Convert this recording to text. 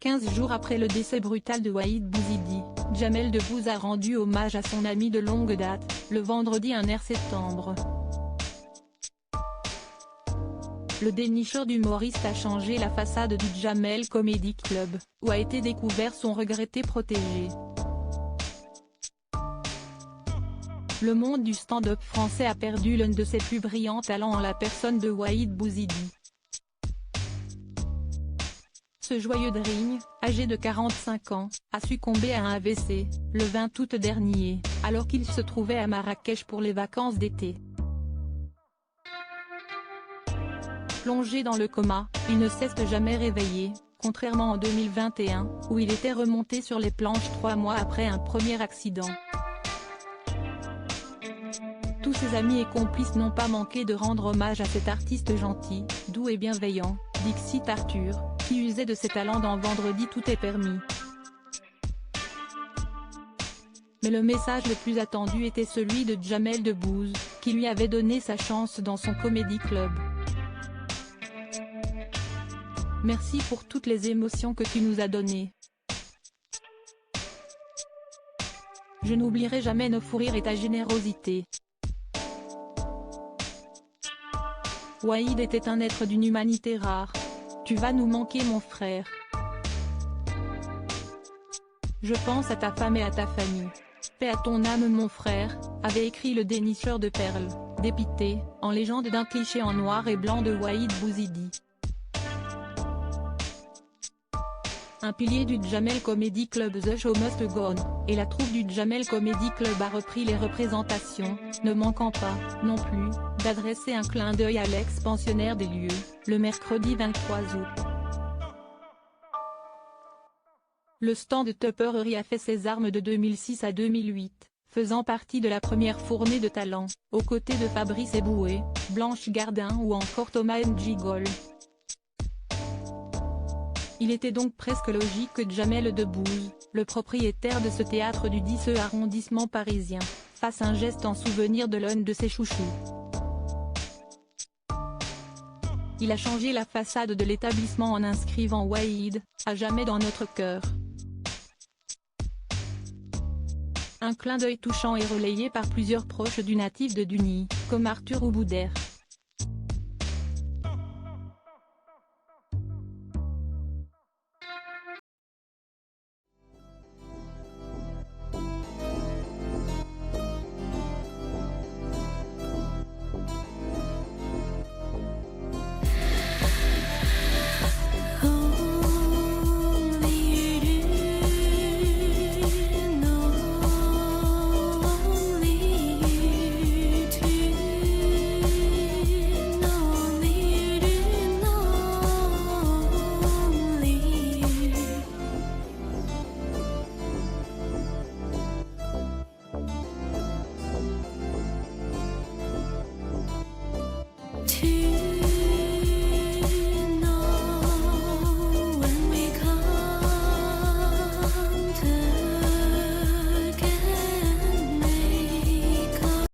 15 jours après le décès brutal de Waheed Bouizidi, Jamel Debbouze a rendu hommage à son ami de longue date, le vendredi 1er septembre. Le dénicheur d'humoristes a changé la façade du Jamel Comedy Club, où a été découvert son regretté protégé. Le monde du stand-up français a perdu l'un de ses plus brillants talents en la personne de Waheed Bouizidi. Ce joyeux Drigne, âgé de 45 ans, a succombé à un AVC, le 20 août dernier, alors qu'il se trouvait à Marrakech pour les vacances d'été. Plongé dans le coma, il ne s'est jamais réveillé, contrairement en 2021, où il était remonté sur les planches 3 mois après un premier accident. Tous ses amis et complices n'ont pas manqué de rendre hommage à cet artiste gentil, doux et bienveillant, dixit Arthur, qui usait de ses talents dans Vendredi tout est permis. Mais le message le plus attendu était celui de Jamel Debbouze, qui lui avait donné sa chance dans son comedy club. Merci pour toutes les émotions que tu nous as données. Je n'oublierai jamais nos fous rires et ta générosité. Waheed était un être d'une humanité rare. Tu vas nous manquer mon frère. Je pense à ta femme et à ta famille. Paix à ton âme mon frère, avait écrit le dénicheur de perles, dépité, en légende d'un cliché en noir et blanc de Waheed Bouizidi. Un pilier du Jamel Comedy Club The Show Must Go On, et la troupe du Jamel Comedy Club a repris les représentations, ne manquant pas, non plus, d'adresser un clin d'œil à l'ex-pensionnaire des lieux, le mercredi 23 août. Le stand-uppery a fait ses armes de 2006 à 2008, faisant partie de la première fournée de talents, aux côtés de Fabrice Eboué, Blanche Gardin ou encore Thomas N'Djigol. Il était donc presque logique que Jamel Debbouze, le propriétaire de ce théâtre du 10e arrondissement parisien, fasse un geste en souvenir de l'un de ses chouchous. Il a changé la façade de l'établissement en inscrivant Waheed, à jamais dans notre cœur. Un clin d'œil touchant et relayé par plusieurs proches du natif de Duny, comme Arthur ou Boudère.